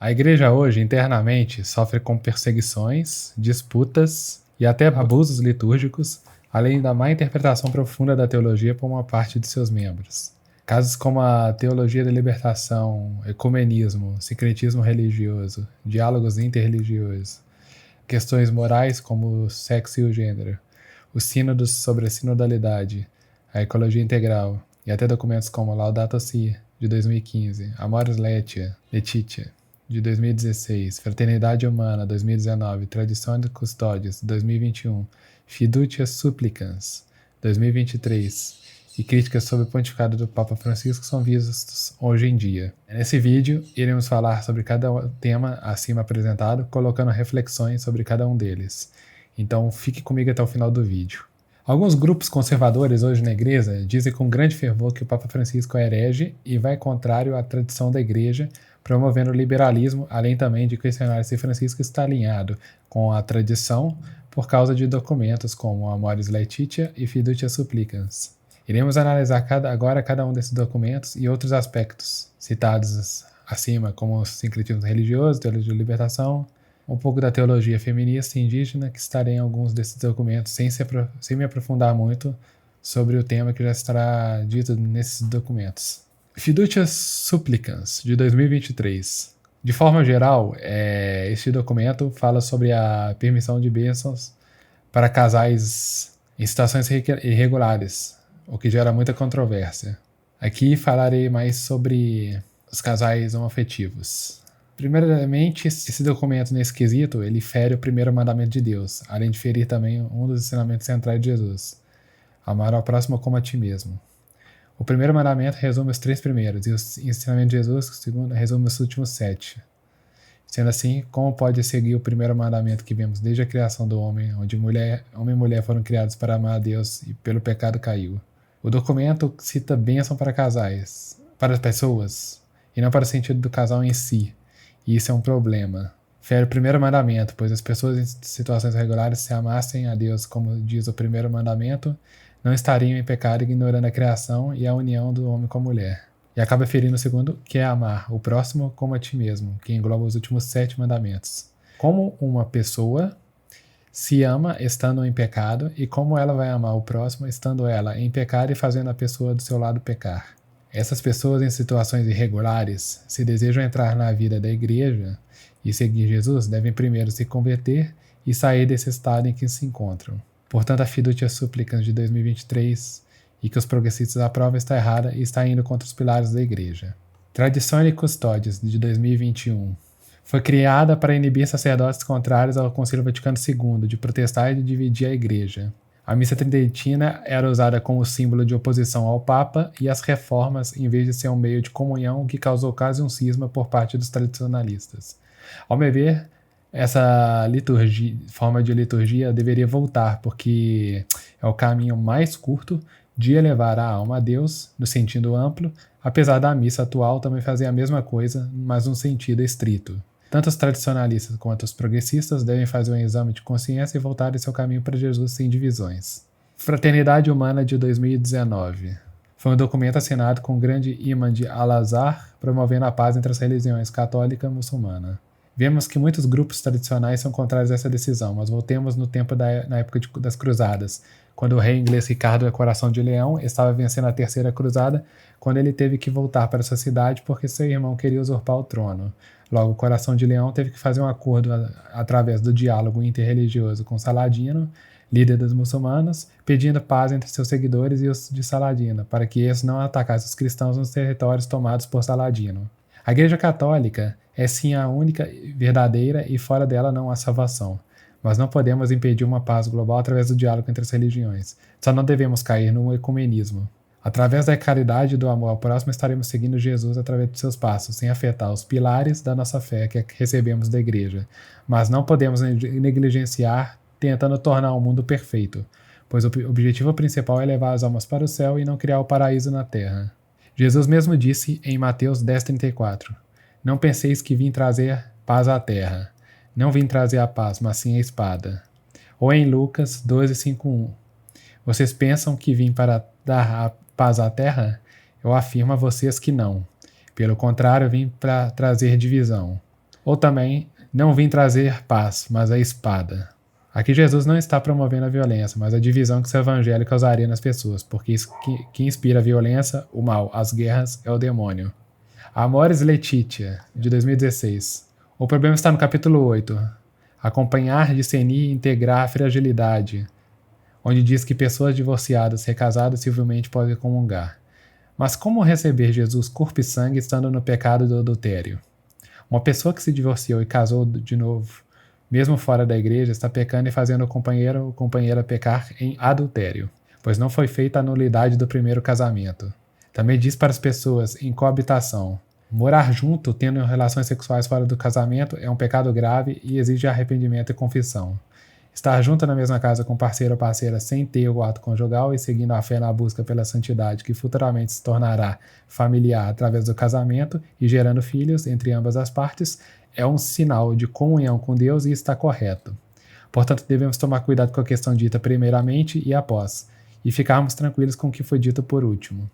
A igreja hoje, internamente, sofre com perseguições, disputas e até abusos litúrgicos, além da má interpretação profunda da teologia por uma parte de seus membros. Casos como a teologia da libertação, ecumenismo, sincretismo religioso, diálogos interreligiosos, questões morais como o sexo e o gênero, os sínodos sobre a sinodalidade, a ecologia integral e até documentos como Laudato Si, de 2015, Amoris Laetitia, de 2016, Fraternidade Humana, 2019, Tradição de Custódios, 2021, Fiducia Supplicans, 2023, e críticas sobre o pontificado do Papa Francisco são vistos hoje em dia. Nesse vídeo, iremos falar sobre cada tema acima apresentado, colocando reflexões sobre cada um deles. Então, fique comigo até o final do vídeo. Alguns grupos conservadores hoje na igreja dizem com grande fervor que o Papa Francisco é herege e vai contrário à tradição da igreja, promovendo o liberalismo, além também de questionar se Francisco está alinhado com a tradição por causa de documentos como Amoris Laetitia e Fiducia Supplicans. Iremos analisar agora cada um desses documentos e outros aspectos citados acima, como o sincretismo religioso, teologia de libertação, um pouco da teologia feminista e indígena, que estarei em alguns desses documentos sem me aprofundar muito sobre o tema que já estará dito nesses documentos. Fiducia Supplicans, de 2023. De forma geral, este documento fala sobre a permissão de bênçãos para casais em situações irregulares, o que gera muita controvérsia. Aqui falarei mais sobre os casais homoafetivos. Primeiramente, esse documento nesse quesito, ele fere o primeiro mandamento de Deus, além de ferir também um dos ensinamentos centrais de Jesus: amar ao próximo como a ti mesmo. O primeiro mandamento resume os 3 primeiros, e o ensinamento de Jesus, o segundo, resume os últimos 7. Sendo assim, como pode seguir o primeiro mandamento que vemos desde a criação do homem, onde homem e mulher foram criados para amar a Deus e pelo pecado caiu? O documento cita bênção para casais, para as pessoas, e não para o sentido do casal em si. E isso é um problema. Fere o primeiro mandamento, pois as pessoas em situações regulares, se amassem a Deus como diz o primeiro mandamento, não estariam em pecado, ignorando a criação e a união do homem com a mulher. E acaba ferindo o segundo, que é amar o próximo como a ti mesmo, que engloba os últimos 7 mandamentos. Como uma pessoa se ama estando em pecado, e como ela vai amar o próximo estando ela em pecado e fazendo a pessoa do seu lado pecar. Essas pessoas em situações irregulares, se desejam entrar na vida da igreja e seguir Jesus, devem primeiro se converter e sair desse estado em que se encontram. Portanto, a Fiducia Supplicans de 2023 e que os progressistas aprovam está errada e está indo contra os pilares da igreja. Tradição e Custódios de 2021. Foi criada para inibir sacerdotes contrários ao Concílio Vaticano II, de protestar e de dividir a igreja. A missa tridentina era usada como símbolo de oposição ao Papa e às reformas, em vez de ser um meio de comunhão, o que causou quase um cisma por parte dos tradicionalistas. Ao meu ver, essa forma de liturgia deveria voltar, porque é o caminho mais curto de elevar a alma a Deus, no sentido amplo, apesar da missa atual também fazer a mesma coisa, mas num sentido estrito. Tanto os tradicionalistas quanto os progressistas devem fazer um exame de consciência e voltar em seu caminho para Jesus sem divisões. Fraternidade Humana de 2019. Foi um documento assinado com o grande imã de Al-Azhar, promovendo a paz entre as religiões católica e muçulmana. Vemos que muitos grupos tradicionais são contrários a essa decisão, mas voltemos no tempo na época das cruzadas, quando o rei inglês Ricardo Coração de Leão estava vencendo a terceira cruzada, quando ele teve que voltar para sua cidade porque seu irmão queria usurpar o trono. Logo, o Coração de Leão teve que fazer um acordo através do diálogo interreligioso com Saladino, líder dos muçulmanos, pedindo paz entre seus seguidores e os de Saladino, para que esses não atacassem os cristãos nos territórios tomados por Saladino. A Igreja Católica é sim a única verdadeira e fora dela não há salvação. Mas não podemos impedir uma paz global através do diálogo entre as religiões. Só não devemos cair no ecumenismo. Através da caridade e do amor ao próximo, estaremos seguindo Jesus através de seus passos, sem afetar os pilares da nossa fé que recebemos da igreja. Mas não podemos negligenciar tentando tornar o mundo perfeito, pois o objetivo principal é levar as almas para o céu e não criar o paraíso na terra. Jesus mesmo disse em Mateus 10:34, não penseis que vim trazer paz à terra. Não vim trazer a paz, mas sim a espada. Ou em Lucas 12:5-1. Vocês pensam que vim para dar a paz à terra? Eu afirmo a vocês que não. Pelo contrário, vim para trazer divisão. Ou também, não vim trazer paz, mas a espada. Aqui Jesus não está promovendo a violência, mas a divisão que seu evangelho causaria nas pessoas, porque isso que inspira a violência, o mal, as guerras, é o demônio. Amores Letitia, de 2016. O problema está no capítulo 8. Acompanhar, discernir e integrar a fragilidade, onde diz que pessoas divorciadas, recasadas, civilmente podem comungar. Mas como receber Jesus corpo e sangue estando no pecado do adultério? Uma pessoa que se divorciou e casou de novo, mesmo fora da igreja, está pecando e fazendo o companheiro ou companheira pecar em adultério, pois não foi feita a nulidade do primeiro casamento. Também diz para as pessoas em coabitação. Morar junto, tendo relações sexuais fora do casamento, é um pecado grave e exige arrependimento e confissão. Estar junto na mesma casa com parceiro ou parceira sem ter o ato conjugal e seguindo a fé na busca pela santidade que futuramente se tornará familiar através do casamento e gerando filhos entre ambas as partes é um sinal de comunhão com Deus e está correto. Portanto, devemos tomar cuidado com a questão dita primeiramente e após, e ficarmos tranquilos com o que foi dito por último.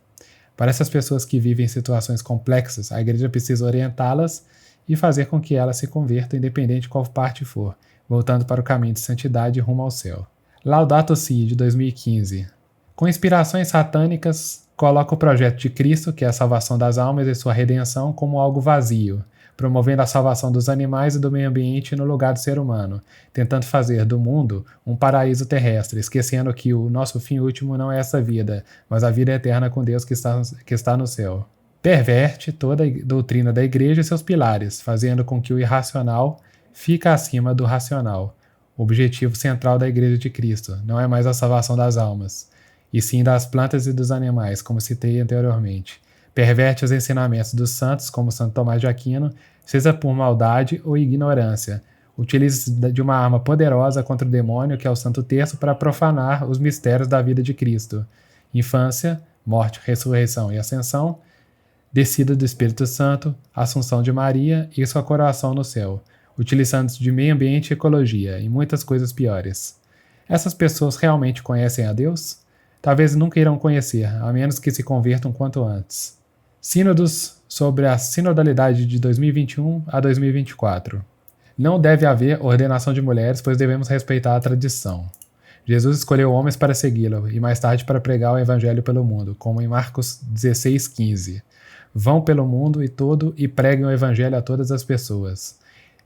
Para essas pessoas que vivem em situações complexas, a igreja precisa orientá-las e fazer com que elas se convertam independente de qual parte for, voltando para o caminho de santidade rumo ao céu. Laudato Si, de 2015. Com inspirações satânicas, coloca o projeto de Cristo, que é a salvação das almas e sua redenção, como algo vazio, promovendo a salvação dos animais e do meio ambiente no lugar do ser humano, tentando fazer do mundo um paraíso terrestre, esquecendo que o nosso fim último não é essa vida, mas a vida eterna com Deus que está no céu. Perverte toda a doutrina da igreja e seus pilares, fazendo com que o irracional fica acima do racional. O objetivo central da Igreja de Cristo não é mais a salvação das almas, e sim das plantas e dos animais, como citei anteriormente. Perverte os ensinamentos dos santos, como Santo Tomás de Aquino, seja por maldade ou ignorância. Utiliza-se de uma arma poderosa contra o demônio, que é o Santo Terço, para profanar os mistérios da vida de Cristo. Infância, morte, ressurreição e ascensão, descida do Espírito Santo, assunção de Maria e sua coroação no céu, utilizando-se de meio ambiente e ecologia, e muitas coisas piores. Essas pessoas realmente conhecem a Deus? Talvez nunca irão conhecer, a menos que se convertam quanto antes. Sínodos sobre a sinodalidade de 2021 a 2024. Não deve haver ordenação de mulheres, pois devemos respeitar a tradição. Jesus escolheu homens para segui-lo, e mais tarde para pregar o evangelho pelo mundo, como em Marcos 16:15. Vão pelo mundo todo e preguem o evangelho a todas as pessoas.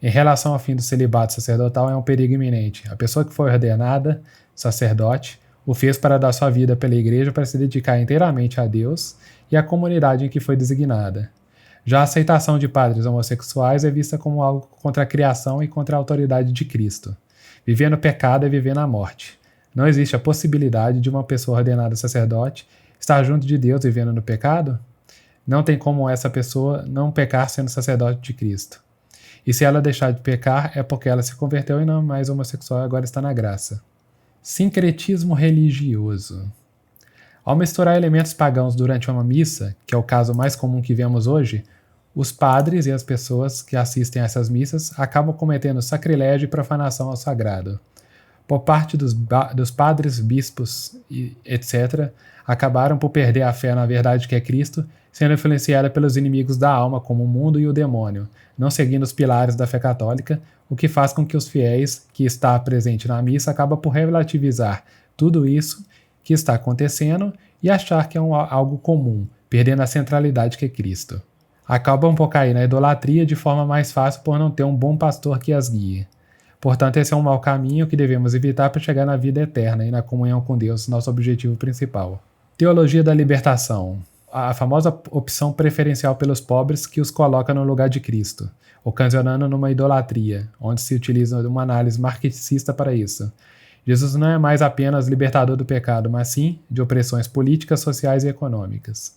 Em relação ao fim do celibato sacerdotal, é um perigo iminente. A pessoa que foi ordenada, sacerdote, o fez para dar sua vida pela igreja para se dedicar inteiramente a Deus e à comunidade em que foi designada. Já a aceitação de padres homossexuais é vista como algo contra a criação e contra a autoridade de Cristo. Viver no pecado é viver na morte. Não existe a possibilidade de uma pessoa ordenada sacerdote estar junto de Deus vivendo no pecado? Não tem como essa pessoa não pecar sendo sacerdote de Cristo. E se ela deixar de pecar, é porque ela se converteu e não é mais homossexual e agora está na graça. Sincretismo religioso. Ao misturar elementos pagãos durante uma missa, que é o caso mais comum que vemos hoje, os padres e as pessoas que assistem a essas missas acabam cometendo sacrilégio e profanação ao sagrado. Por parte dos padres, bispos e etc., acabaram por perder a fé na verdade que é Cristo, sendo influenciada pelos inimigos da alma, como o mundo e o demônio, não seguindo os pilares da fé católica, o que faz com que os fiéis que está presente na missa acabam por relativizar tudo isso que está acontecendo e achar que é algo comum, perdendo a centralidade que é Cristo. Acabam por cair na idolatria de forma mais fácil por não ter um bom pastor que as guie. Portanto, esse é um mau caminho que devemos evitar para chegar na vida eterna e na comunhão com Deus, nosso objetivo principal. Teologia da libertação. A famosa opção preferencial pelos pobres que os coloca no lugar de Cristo, ocasionando numa idolatria, onde se utiliza uma análise marxista para isso. Jesus não é mais apenas libertador do pecado, mas sim de opressões políticas, sociais e econômicas.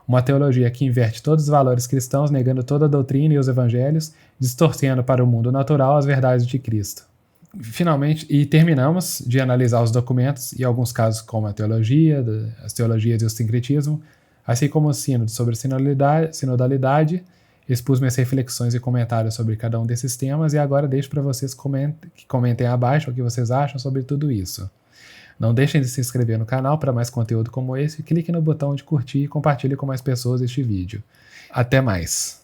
Uma teologia que inverte todos os valores cristãos, negando toda a doutrina e os evangelhos, distorcendo para o mundo natural as verdades de Cristo. Finalmente, e terminamos de analisar os documentos e alguns casos como a teologia, as teologias e o sincretismo, assim como o sínodo sobre sinodalidade. Expus minhas reflexões e comentários sobre cada um desses temas e agora deixo para vocês que comentem abaixo o que vocês acham sobre tudo isso. Não deixem de se inscrever no canal para mais conteúdo como esse e clique no botão de curtir e compartilhe com mais pessoas este vídeo. Até mais!